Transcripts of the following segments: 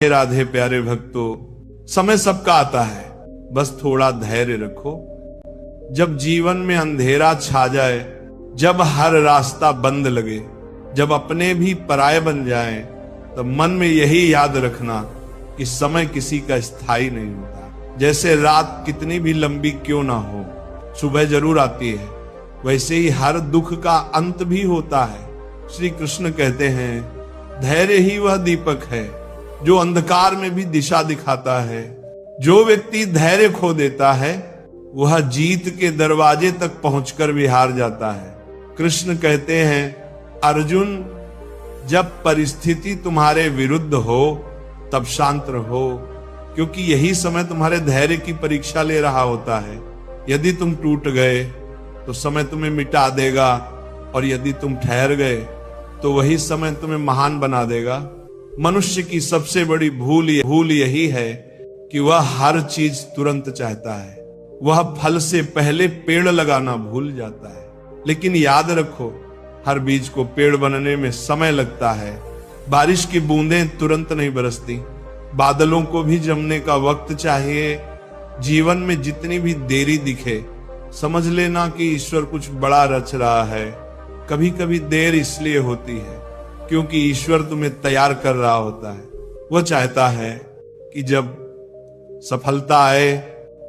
राधे प्यारे भक्तों, समय सबका आता है, बस थोड़ा धैर्य रखो। जब जीवन में अंधेरा छा जाए, जब हर रास्ता बंद लगे, जब अपने भी पराये बन जाएं, तो मन में यही याद रखना कि समय किसी का स्थायी नहीं होता। जैसे रात कितनी भी लंबी क्यों ना हो, सुबह जरूर आती है, वैसे ही हर दुख का अंत भी होता है। श्री कृष्ण कहते हैं, धैर्य ही वह दीपक है जो अंधकार में भी दिशा दिखाता है। जो व्यक्ति धैर्य खो देता है, वह जीत के दरवाजे तक पहुंचकर भी हार जाता है। कृष्ण कहते हैं, अर्जुन, जब परिस्थिति तुम्हारे विरुद्ध हो तब शांत रहो, क्योंकि यही समय तुम्हारे धैर्य की परीक्षा ले रहा होता है। यदि तुम टूट गए तो समय तुम्हें मिटा देगा, और यदि तुम ठहर गए तो वही समय तुम्हें महान बना देगा। मनुष्य की सबसे बड़ी भूल यही है कि वह हर चीज तुरंत चाहता है। वह फल से पहले पेड़ लगाना भूल जाता है। लेकिन याद रखो, हर बीज को पेड़ बनने में समय लगता है। बारिश की बूंदें तुरंत नहीं बरसती, बादलों को भी जमने का वक्त चाहिए। जीवन में जितनी भी देरी दिखे, समझ लेना कि ईश्वर कुछ बड़ा रच रहा है। कभी कभी देर इसलिए होती है क्योंकि ईश्वर तुम्हें तैयार कर रहा होता है। वह चाहता है कि जब सफलता आए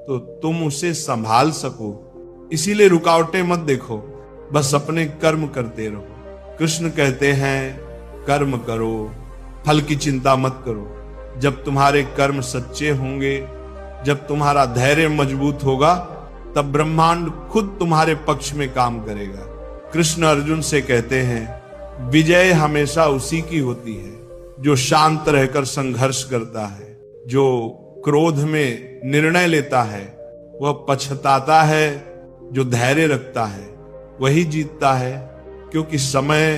तो तुम उसे संभाल सको। इसीलिए रुकावटें मत देखो, बस अपने कर्म करते रहो। कृष्ण कहते हैं, कर्म करो, फल की चिंता मत करो। जब तुम्हारे कर्म सच्चे होंगे, जब तुम्हारा धैर्य मजबूत होगा, तब ब्रह्मांड खुद तुम्हारे पक्ष में काम करेगा। कृष्ण अर्जुन से कहते हैं, विजय हमेशा उसी की होती है जो शांत रहकर संघर्ष करता है। जो क्रोध में निर्णय लेता है वह पछताता है, जो धैर्य रखता है वही जीतता है। क्योंकि समय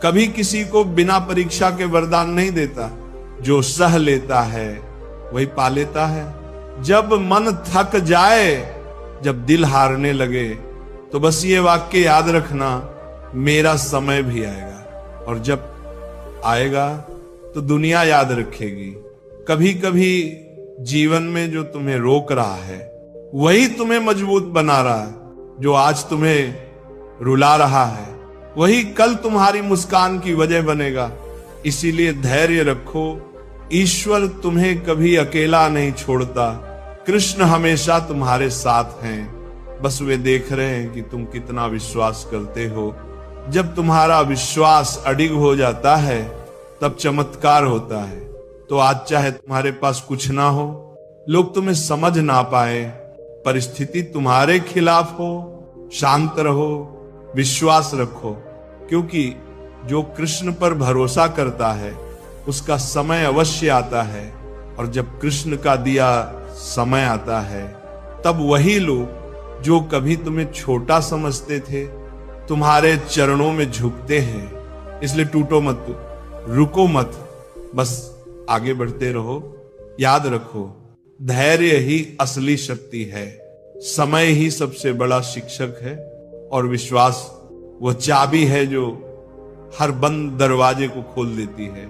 कभी किसी को बिना परीक्षा के वरदान नहीं देता। जो सह लेता है वही पा लेता है। जब मन थक जाए, जब दिल हारने लगे, तो बस ये वाक्य याद रखना, मेरा समय भी आएगा। और जब आएगा तो दुनिया याद रखेगी। कभी कभी जीवन में जो तुम्हें रोक रहा है वही तुम्हें मजबूत बना रहा है। जो आज तुम्हें रुला रहा है वही कल तुम्हारी मुस्कान की वजह बनेगा। इसीलिए धैर्य रखो। ईश्वर तुम्हें कभी अकेला नहीं छोड़ता। कृष्ण हमेशा तुम्हारे साथ हैं। बस वे देख रहे हैं कि तुम कितना विश्वास करते हो। जब तुम्हारा विश्वास अडिग हो जाता है, तब चमत्कार होता है। तो आज चाहे तुम्हारे पास कुछ ना हो, लोग तुम्हें समझ ना पाए, परिस्थिति तुम्हारे खिलाफ हो, शांत रहो, विश्वास रखो। क्योंकि जो कृष्ण पर भरोसा करता है उसका समय अवश्य आता है। और जब कृष्ण का दिया समय आता है, तब वही लोग जो कभी तुम्हें छोटा समझते थे, तुम्हारे चरणों में झुकते हैं। इसलिए टूटो मत, रुको मत, बस आगे बढ़ते रहो। याद रखो, धैर्य ही असली शक्ति है। समय ही सबसे बड़ा शिक्षक है, और विश्वास वह चाबी है जो हर बंद दरवाजे को खोल देती है।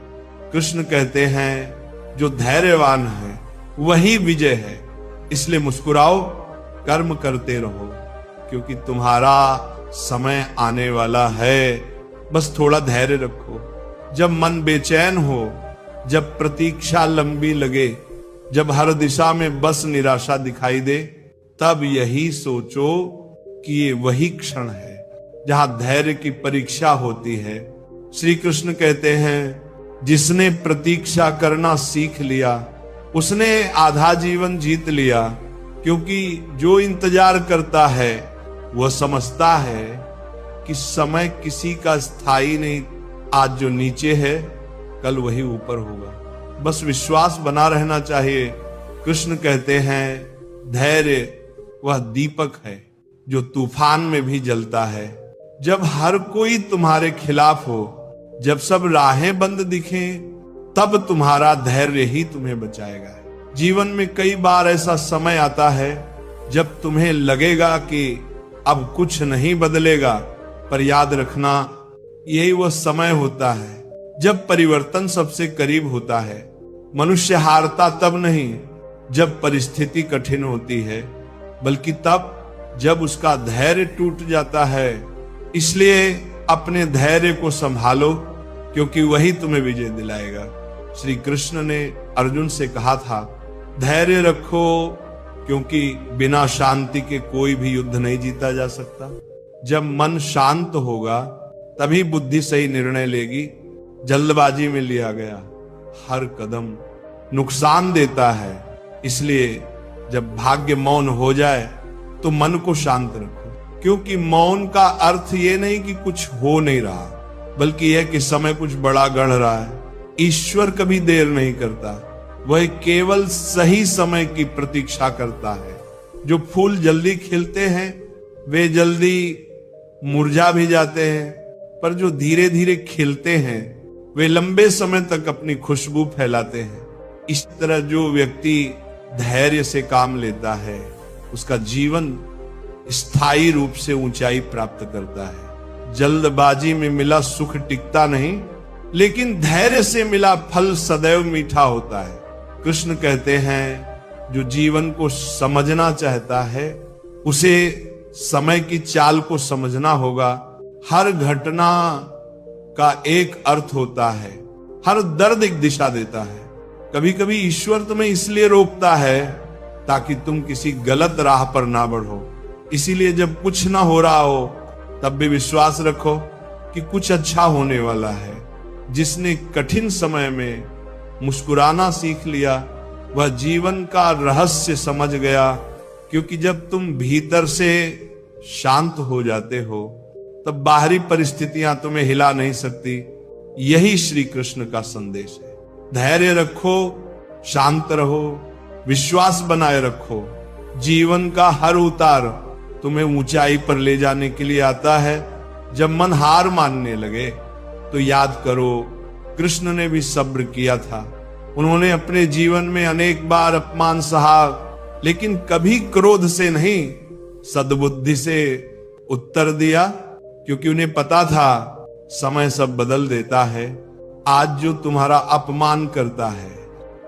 कृष्ण कहते हैं, जो धैर्यवान है वही विजय है। इसलिए मुस्कुराओ, कर्म करते रहो, क्योंकि तुम्हारा समय आने वाला है। बस थोड़ा धैर्य रखो। जब मन बेचैन हो, जब प्रतीक्षा लंबी लगे, जब हर दिशा में बस निराशा दिखाई दे, तब यही सोचो कि ये वही क्षण है जहां धैर्य की परीक्षा होती है। श्री कृष्ण कहते हैं, जिसने प्रतीक्षा करना सीख लिया उसने आधा जीवन जीत लिया। क्योंकि जो इंतजार करता है वह समझता है कि समय किसी का स्थायी नहीं। आज जो नीचे है, कल वही ऊपर होगा। बस विश्वास बना रहना चाहिए। कृष्ण कहते हैं, धैर्य वह दीपक है जो तूफान में भी जलता है। जब हर कोई तुम्हारे खिलाफ हो, जब सब राहें बंद दिखें, तब तुम्हारा धैर्य ही तुम्हें बचाएगा। जीवन में कई बार ऐसा समय आता है जब तुम्हें लगेगा कि अब कुछ नहीं बदलेगा, पर याद रखना, यही वह समय होता है जब परिवर्तन सबसे करीब होता है। मनुष्य हारता तब नहीं जब परिस्थिति कठिन होती है, बल्कि तब जब उसका धैर्य टूट जाता है। इसलिए अपने धैर्य को संभालो, क्योंकि वही तुम्हें विजय दिलाएगा। श्री कृष्ण ने अर्जुन से कहा था, धैर्य रखो, क्योंकि बिना शांति के कोई भी युद्ध नहीं जीता जा सकता। जब मन शांत होगा तभी बुद्धि सही निर्णय लेगी। जल्दबाजी में लिया गया हर कदम नुकसान देता है। इसलिए जब भाग्य मौन हो जाए तो मन को शांत रखो, क्योंकि मौन का अर्थ ये नहीं कि कुछ हो नहीं रहा, बल्कि यह कि समय कुछ बड़ा गढ़ रहा है। ईश्वर कभी देर नहीं करता, वह केवल सही समय की प्रतीक्षा करता है। जो फूल जल्दी खिलते हैं वे जल्दी मुरझा भी जाते हैं, पर जो धीरे धीरे खिलते हैं वे लंबे समय तक अपनी खुशबू फैलाते हैं। इस तरह जो व्यक्ति धैर्य से काम लेता है उसका जीवन स्थायी रूप से ऊंचाई प्राप्त करता है। जल्दबाजी में मिला सुख टिकता नहीं, लेकिन धैर्य से मिला फल सदैव मीठा होता है। कृष्ण कहते हैं, जो जीवन को समझना चाहता है उसे समय की चाल को समझना होगा। हर घटना का एक अर्थ होता है, हर दर्द एक दिशा देता है। कभी कभी ईश्वर तुम्हें इसलिए रोकता है ताकि तुम किसी गलत राह पर ना बढ़ो। इसीलिए जब कुछ ना हो रहा हो तब भी विश्वास रखो कि कुछ अच्छा होने वाला है। जिसने कठिन समय में मुस्कुराना सीख लिया वह जीवन का रहस्य समझ गया, क्योंकि जब तुम भीतर से शांत हो जाते हो तब बाहरी परिस्थितियां तुम्हें हिला नहीं सकती। यही श्री कृष्ण का संदेश है। धैर्य रखो, शांत रहो, विश्वास बनाए रखो। जीवन का हर उतार तुम्हें ऊंचाई पर ले जाने के लिए आता है। जब मन हार मानने लगे तो याद करो, कृष्ण ने भी सब्र किया था। उन्होंने अपने जीवन में अनेक बार अपमान सहा, लेकिन कभी क्रोध से नहीं, सद्बुद्धि से उत्तर दिया, क्योंकि उन्हें पता था समय सब बदल देता है। आज जो तुम्हारा अपमान करता है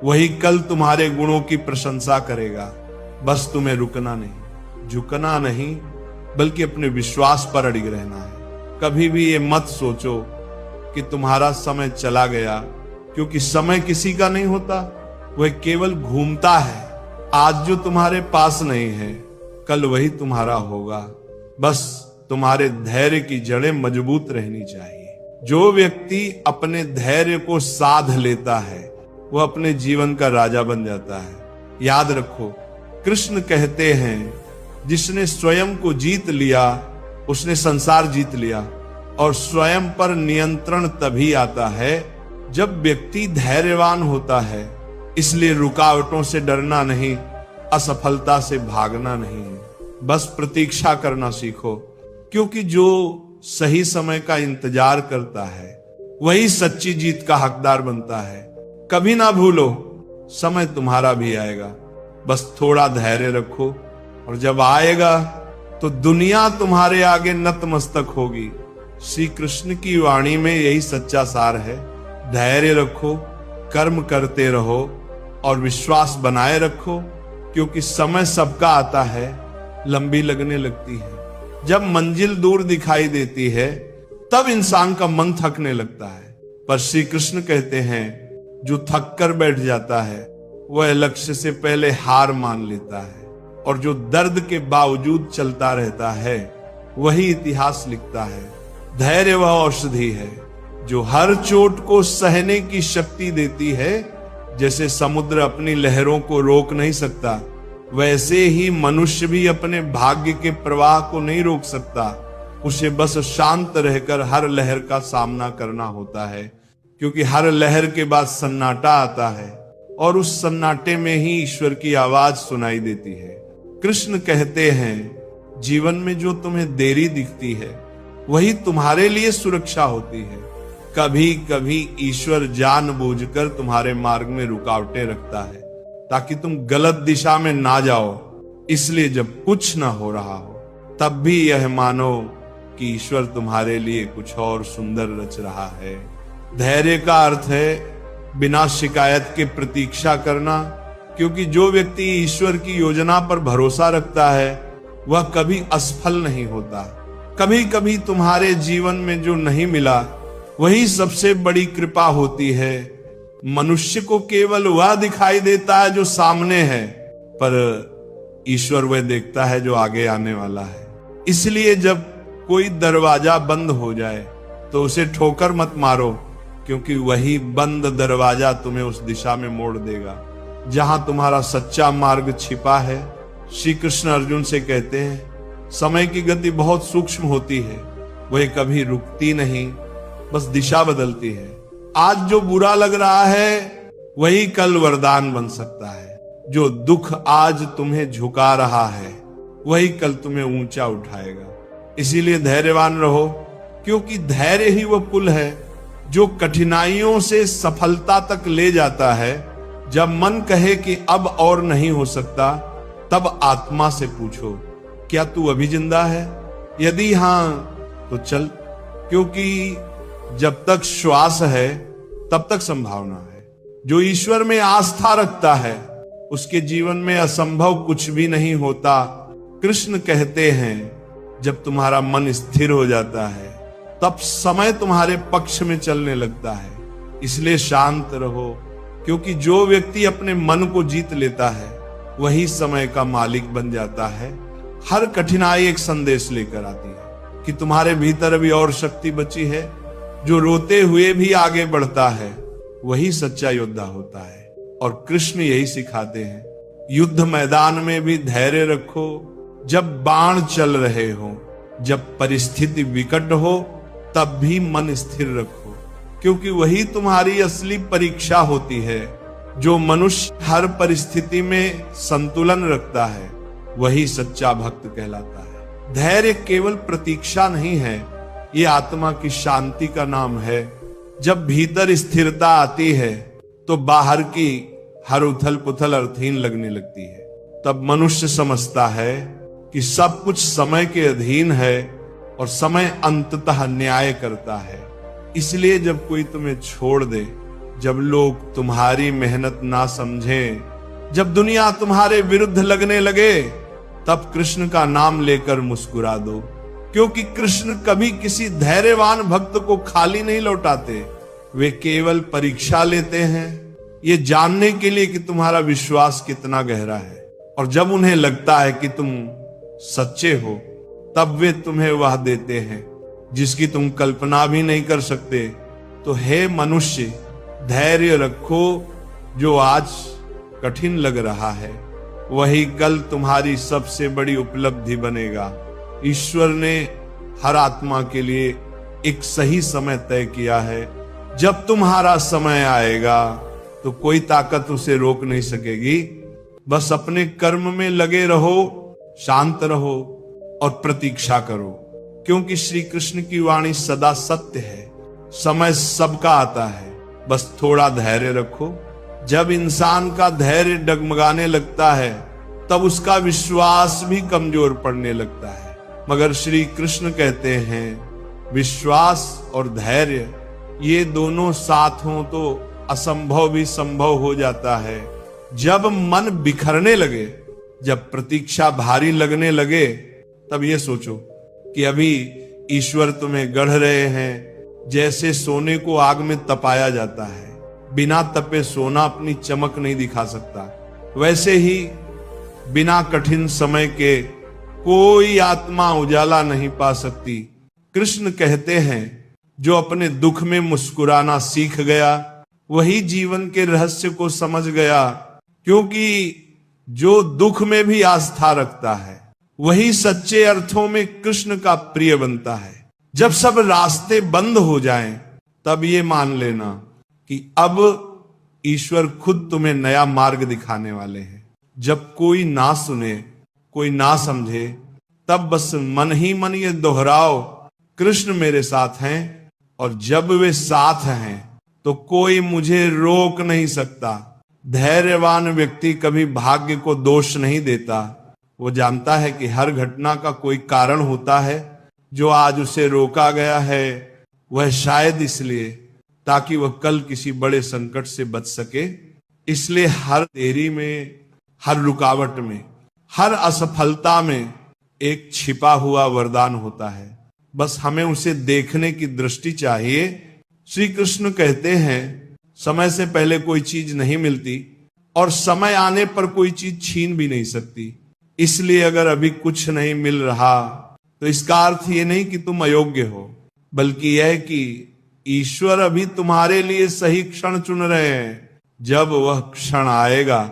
वही कल तुम्हारे गुणों की प्रशंसा करेगा। बस तुम्हें रुकना नहीं, झुकना नहीं, बल्कि अपने विश्वास पर अड़िग रहना है। कभी भी ये मत सोचो कि तुम्हारा समय चला गया, क्योंकि समय किसी का नहीं होता, वह केवल घूमता है। आज जो तुम्हारे पास नहीं है कल वही तुम्हारा होगा। बस तुम्हारे धैर्य की जड़ें मजबूत रहनी चाहिए। जो व्यक्ति अपने धैर्य को साध लेता है वह अपने जीवन का राजा बन जाता है। याद रखो, कृष्ण कहते हैं, जिसने स्वयं को जीत लिया उसने संसार जीत लिया। और स्वयं पर नियंत्रण तभी आता है जब व्यक्ति धैर्यवान होता है। इसलिए रुकावटों से डरना नहीं, असफलता से भागना नहीं, बस प्रतीक्षा करना सीखो, क्योंकि जो सही समय का इंतजार करता है वही सच्ची जीत का हकदार बनता है। कभी ना भूलो, समय तुम्हारा भी आएगा, बस थोड़ा धैर्य रखो, और जब आएगा तो दुनिया तुम्हारे आगे नतमस्तक होगी। श्री कृष्ण की वाणी में यही सच्चा सार है। धैर्य रखो, कर्म करते रहो और विश्वास बनाए रखो, क्योंकि समय सबका आता है, लंबी लगने लगती है। जब मंजिल दूर दिखाई देती है तब इंसान का मन थकने लगता है, पर श्री कृष्ण कहते हैं, जो थक कर बैठ जाता है वह लक्ष्य से पहले हार मान लेता है, और जो दर्द के बावजूद चलता रहता है वही इतिहास लिखता है। धैर्य वह औषधि है जो हर चोट को सहने की शक्ति देती है। जैसे समुद्र अपनी लहरों को रोक नहीं सकता, वैसे ही मनुष्य भी अपने भाग्य के प्रवाह को नहीं रोक सकता। उसे बस शांत रहकर हर लहर का सामना करना होता है, क्योंकि हर लहर के बाद सन्नाटा आता है और उस सन्नाटे में ही ईश्वर की आवाज सुनाई देती है। कृष्ण कहते हैं, जीवन में जो तुम्हें देरी दिखती है वही तुम्हारे लिए सुरक्षा होती है। कभी कभी ईश्वर जानबूझकर तुम्हारे मार्ग में रुकावटें रखता है ताकि तुम गलत दिशा में ना जाओ। इसलिए जब कुछ ना हो रहा हो तब भी यह मानो कि ईश्वर तुम्हारे लिए कुछ और सुंदर रच रहा है। धैर्य का अर्थ है बिना शिकायत के प्रतीक्षा करना, क्योंकि जो व्यक्ति ईश्वर की योजना पर भरोसा रखता है वह कभी असफल नहीं होता। कभी कभी तुम्हारे जीवन में जो नहीं मिला वही सबसे बड़ी कृपा होती है। मनुष्य को केवल वह दिखाई देता है जो सामने है, पर ईश्वर वह देखता है जो आगे आने वाला है। इसलिए जब कोई दरवाजा बंद हो जाए तो उसे ठोकर मत मारो, क्योंकि वही बंद दरवाजा तुम्हें उस दिशा में मोड़ देगा जहां तुम्हारा सच्चा मार्ग छिपा है। श्री कृष्ण अर्जुन से कहते हैं, समय की गति बहुत सूक्ष्म होती है, वह कभी रुकती नहीं, बस दिशा बदलती है। आज जो बुरा लग रहा है वही कल वरदान बन सकता है। जो दुख आज तुम्हें झुका रहा है वही कल तुम्हें ऊंचा उठाएगा। इसीलिए धैर्यवान रहो, क्योंकि धैर्य ही वह पुल है जो कठिनाइयों से सफलता तक ले जाता है। जब मन कहे कि अब और नहीं हो सकता, तब आत्मा से पूछो, क्या तू अभी जिंदा है? यदि हां तो चल, क्योंकि जब तक श्वास है तब तक संभावना है। जो ईश्वर में आस्था रखता है उसके जीवन में असंभव कुछ भी नहीं होता। कृष्ण कहते हैं, जब तुम्हारा मन स्थिर हो जाता है तब समय तुम्हारे पक्ष में चलने लगता है। इसलिए शांत रहो, क्योंकि जो व्यक्ति अपने मन को जीत लेता है वही समय का मालिक बन जाता है। हर कठिनाई एक संदेश लेकर आती है कि तुम्हारे भीतर अभी और शक्ति बची है। जो रोते हुए भी आगे बढ़ता है वही सच्चा योद्धा होता है। और कृष्ण यही सिखाते हैं, युद्ध मैदान में भी धैर्य रखो, जब बाण चल रहे हो, जब परिस्थिति विकट हो तब भी मन स्थिर रखो, क्योंकि वही तुम्हारी असली परीक्षा होती है। जो मनुष्य हर परिस्थिति में संतुलन रखता है वही सच्चा भक्त कहलाता है। धैर्य केवल प्रतीक्षा नहीं है, ये आत्मा की शांति का नाम है। जब भीतर स्थिरता आती है तो बाहर की हर उथल पुथल अर्थहीन लगने लगती है। तब मनुष्य समझता है कि सब कुछ समय के अधीन है और समय अंततः न्याय करता है। इसलिए जब कोई तुम्हें छोड़ दे, जब लोग तुम्हारी मेहनत ना समझें, जब दुनिया तुम्हारे विरुद्ध लगने लगे, तब कृष्ण का नाम लेकर मुस्कुरा दो, क्योंकि कृष्ण कभी किसी धैर्यवान भक्त को खाली नहीं लौटाते। वे केवल परीक्षा लेते हैं, ये जानने के लिए कि तुम्हारा विश्वास कितना गहरा है। और जब उन्हें लगता है कि तुम सच्चे हो, तब वे तुम्हें वह देते हैं जिसकी तुम कल्पना भी नहीं कर सकते। तो हे मनुष्य, धैर्य रखो। जो आज कठिन लग रहा है वही कल तुम्हारी सबसे बड़ी उपलब्धि बनेगा। ईश्वर ने हर आत्मा के लिए एक सही समय तय किया है। जब तुम्हारा समय आएगा तो कोई ताकत उसे रोक नहीं सकेगी। बस अपने कर्म में लगे रहो, शांत रहो और प्रतीक्षा करो, क्योंकि श्री कृष्ण की वाणी सदा सत्य है। समय सबका आता है, बस थोड़ा धैर्य रखो। जब इंसान का धैर्य डगमगाने लगता है तब उसका विश्वास भी कमजोर पड़ने लगता है। मगर श्री कृष्ण कहते हैं, विश्वास और धैर्य ये दोनों साथ हों तो असंभव भी संभव हो जाता है। जब मन बिखरने लगे, जब प्रतीक्षा भारी लगने लगे, तब ये सोचो कि अभी ईश्वर तुम्हें गढ़ रहे हैं। जैसे सोने को आग में तपाया जाता है, बिना तपे सोना अपनी चमक नहीं दिखा सकता, वैसे ही बिना कठिन समय के कोई आत्मा उजाला नहीं पा सकती। कृष्ण कहते हैं, जो अपने दुख में मुस्कुराना सीख गया वही जीवन के रहस्य को समझ गया, क्योंकि जो दुख में भी आस्था रखता है वही सच्चे अर्थों में कृष्ण का प्रिय बनता है। जब सब रास्ते बंद हो जाएं, तब ये मान लेना कि अब ईश्वर खुद तुम्हें नया मार्ग दिखाने वाले हैं। जब कोई ना सुने, कोई ना समझे, तब बस मन ही मन ये दोहराओ, कृष्ण मेरे साथ हैं, और जब वे साथ हैं तो कोई मुझे रोक नहीं सकता। धैर्यवान व्यक्ति कभी भाग्य को दोष नहीं देता। वो जानता है कि हर घटना का कोई कारण होता है। जो आज उसे रोका गया है वह शायद इसलिए ताकि वह कल किसी बड़े संकट से बच सके। इसलिए हर देरी में, हर रुकावट में, हर असफलता में एक छिपा हुआ वरदान होता है। बस हमें उसे देखने की दृष्टि चाहिए। श्री कृष्ण कहते हैं समय से पहले कोई चीज नहीं मिलती और समय आने पर कोई चीज छीन भी नहीं सकती। इसलिए अगर अभी कुछ नहीं मिल रहा तो इसका अर्थ ये नहीं कि तुम अयोग्य हो, बल्कि यह कि ईश्वर अभी तुम्हारे लिए सही क्षण चुन रहे हैं। जब वह क्षण आएगा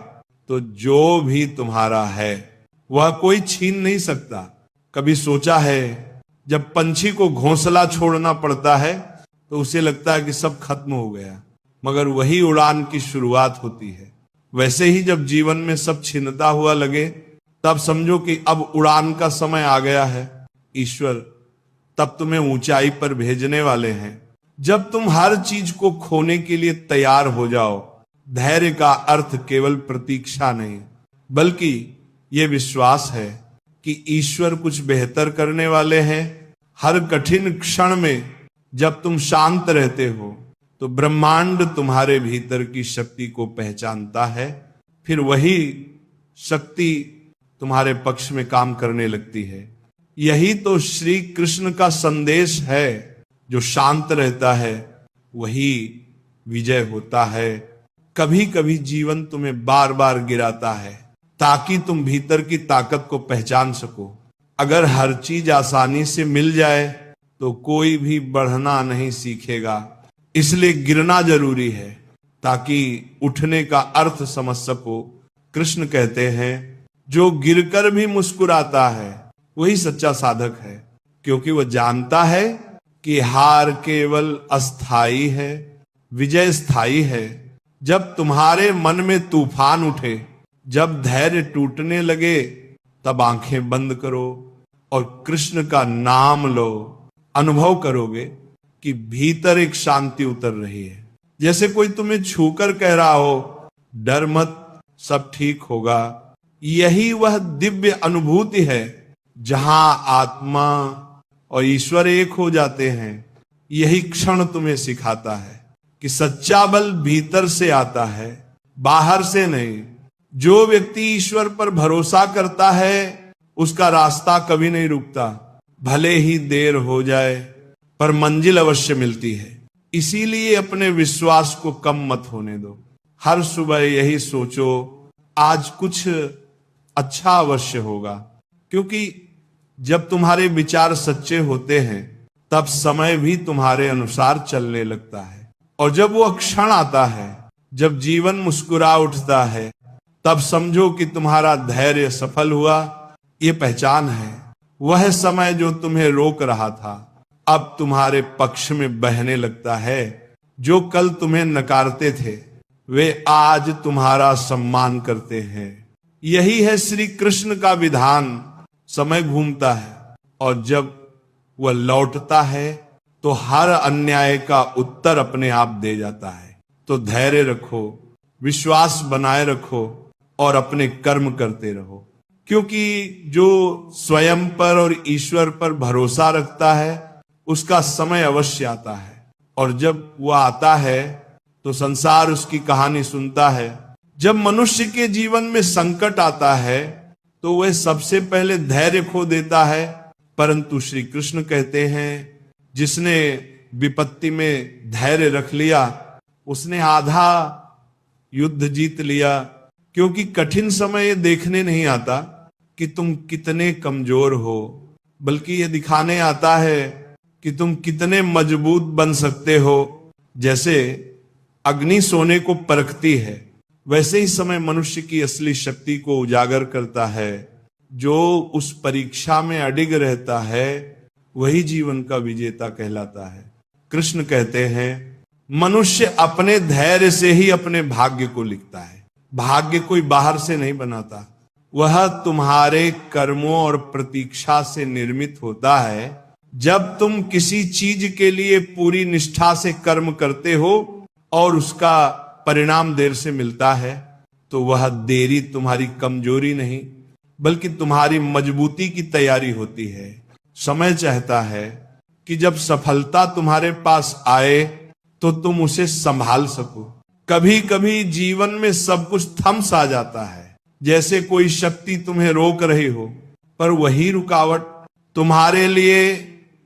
तो जो भी तुम्हारा है वह कोई छीन नहीं सकता। कभी सोचा है जब पंछी को घोंसला छोड़ना पड़ता है तो उसे लगता है कि सब खत्म हो गया, मगर वही उड़ान की शुरुआत होती है। वैसे ही जब जीवन में सब छिनता हुआ लगे तब समझो कि अब उड़ान का समय आ गया है। ईश्वर तब तुम्हें ऊंचाई पर भेजने वाले हैं। जब तुम हर चीज को खोने के लिए तैयार हो जाओ। धैर्य का अर्थ केवल प्रतीक्षा नहीं, बल्कि यह विश्वास है कि ईश्वर कुछ बेहतर करने वाले हैं। हर कठिन क्षण में जब तुम शांत रहते हो तो ब्रह्मांड तुम्हारे भीतर की शक्ति को पहचानता है। फिर वही शक्ति तुम्हारे पक्ष में काम करने लगती है। यही तो श्री कृष्ण का संदेश है। जो शांत रहता है वही विजय होता है। कभी कभी जीवन तुम्हें बार बार गिराता है ताकि तुम भीतर की ताकत को पहचान सको। अगर हर चीज आसानी से मिल जाए तो कोई भी बढ़ना नहीं सीखेगा। इसलिए गिरना जरूरी है ताकि उठने का अर्थ समझ सको। कृष्ण कहते हैं जो गिरकर भी मुस्कुराता है वही सच्चा साधक है, क्योंकि वह जानता है कि हार केवल अस्थाई है, विजय स्थायी है। जब तुम्हारे मन में तूफान उठे, जब धैर्य टूटने लगे, तब आंखें बंद करो और कृष्ण का नाम लो। अनुभव करोगे कि भीतर एक शांति उतर रही है, जैसे कोई तुम्हें छूकर कह रहा हो डर मत, सब ठीक होगा। यही वह दिव्य अनुभूति है जहां आत्मा और ईश्वर एक हो जाते हैं। यही क्षण तुम्हें सिखाता है कि सच्चा बल भीतर से आता है, बाहर से नहीं। जो व्यक्ति ईश्वर पर भरोसा करता है उसका रास्ता कभी नहीं रुकता। भले ही देर हो जाए पर मंजिल अवश्य मिलती है। इसीलिए अपने विश्वास को कम मत होने दो। हर सुबह यही सोचो आज कुछ अच्छा अवश्य होगा, क्योंकि जब तुम्हारे विचार सच्चे होते हैं तब समय भी तुम्हारे अनुसार चलने लगता है। और जब वो क्षण आता है जब जीवन मुस्कुरा उठता है, तब समझो कि तुम्हारा धैर्य सफल हुआ। ये पहचान है वह समय जो तुम्हें रोक रहा था अब तुम्हारे पक्ष में बहने लगता है। जो कल तुम्हें नकारते थे वे आज तुम्हारा सम्मान करते हैं। यही है श्री कृष्ण का विधान। समय घूमता है और जब वह लौटता है तो हर अन्याय का उत्तर अपने आप दे जाता है। तो धैर्य रखो, विश्वास बनाए रखो और अपने कर्म करते रहो, क्योंकि जो स्वयं पर और ईश्वर पर भरोसा रखता है उसका समय अवश्य आता है। और जब वह आता है तो संसार उसकी कहानी सुनता है। जब मनुष्य के जीवन में संकट आता है तो वह सबसे पहले धैर्य खो देता है, परंतु श्री कृष्ण कहते हैं जिसने विपत्ति में धैर्य रख लिया उसने आधा युद्ध जीत लिया। क्योंकि कठिन समय ये देखने नहीं आता कि तुम कितने कमजोर हो, बल्कि ये दिखाने आता है कि तुम कितने मजबूत बन सकते हो। जैसे अग्नि सोने को परखती है, वैसे ही समय मनुष्य की असली शक्ति को उजागर करता है। जो उस परीक्षा में अडिग रहता है वही जीवन का विजेता कहलाता है। कृष्ण कहते हैं मनुष्य अपने धैर्य से ही अपने भाग्य को लिखता है। भाग्य कोई बाहर से नहीं बनाता, वह तुम्हारे कर्मों और प्रतीक्षा से निर्मित होता है। जब तुम किसी चीज के लिए पूरी निष्ठा से कर्म करते हो और उसका परिणाम देर से मिलता है तो वह देरी तुम्हारी कमजोरी नहीं बल्कि तुम्हारी मजबूती की तैयारी होती है। समय चाहता है कि जब सफलता तुम्हारे पास आए तो तुम उसे संभाल सको। कभी कभी जीवन में सब कुछ थम सा जाता है, जैसे कोई शक्ति तुम्हें रोक रही हो, पर वही रुकावट तुम्हारे लिए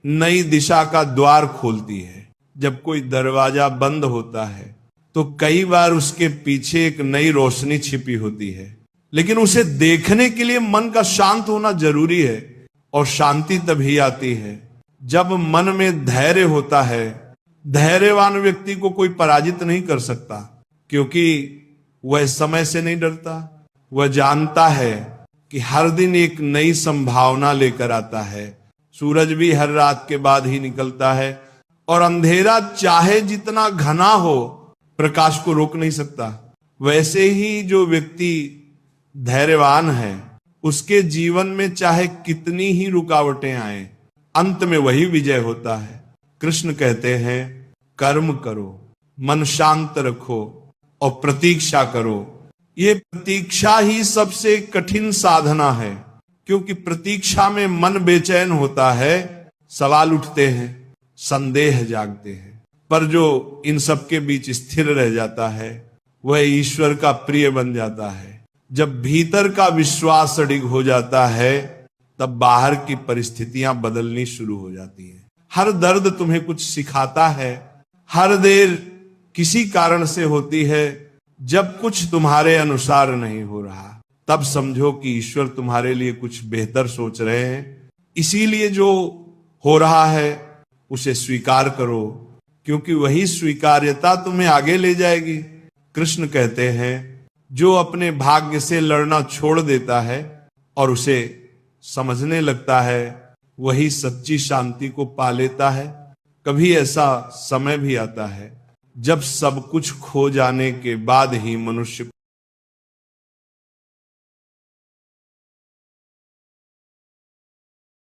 नई दिशा का द्वार खोलती है। जब कोई दरवाजा बंद होता है तो कई बार उसके पीछे एक नई रोशनी छिपी होती है, लेकिन उसे देखने के लिए मन का शांत होना जरूरी है। और शांति तभी आती है जब मन में धैर्य होता है। धैर्यवान व्यक्ति को कोई पराजित नहीं कर सकता, क्योंकि वह समय से नहीं डरता। वह जानता है कि हर दिन एक नई संभावना लेकर आता है। सूरज भी हर रात के बाद ही निकलता है, और अंधेरा चाहे जितना घना हो प्रकाश को रोक नहीं सकता। वैसे ही जो व्यक्ति धैर्यवान है, उसके जीवन में चाहे कितनी ही रुकावटें आए, अंत में वही विजय होता है। कृष्ण कहते हैं, कर्म करो, मन शांत रखो और प्रतीक्षा करो। ये प्रतीक्षा ही सबसे कठिन साधना है, क्योंकि प्रतीक्षा में मन बेचैन होता है, सवाल उठते हैं, संदेह जागते हैं। पर जो इन सब के बीच स्थिर रह जाता है, वह ईश्वर का प्रिय बन जाता है। जब भीतर का विश्वास अडिग हो जाता है, तब बाहर की परिस्थितियां बदलनी शुरू हो जाती हैं। हर दर्द तुम्हें कुछ सिखाता है। हर देर किसी कारण से होती है। जब कुछ तुम्हारे अनुसार नहीं हो रहा, तब समझो कि ईश्वर तुम्हारे लिए कुछ बेहतर सोच रहे हैं। इसीलिए जो हो रहा है उसे स्वीकार करो, क्योंकि वही स्वीकार्यता तुम्हें आगे ले जाएगी। कृष्ण कहते हैं, जो अपने भाग्य से लड़ना छोड़ देता है और उसे समझने लगता है, वही सच्ची शांति को पा लेता है। कभी ऐसा समय भी आता है जब सब कुछ खो जाने के बाद ही मनुष्य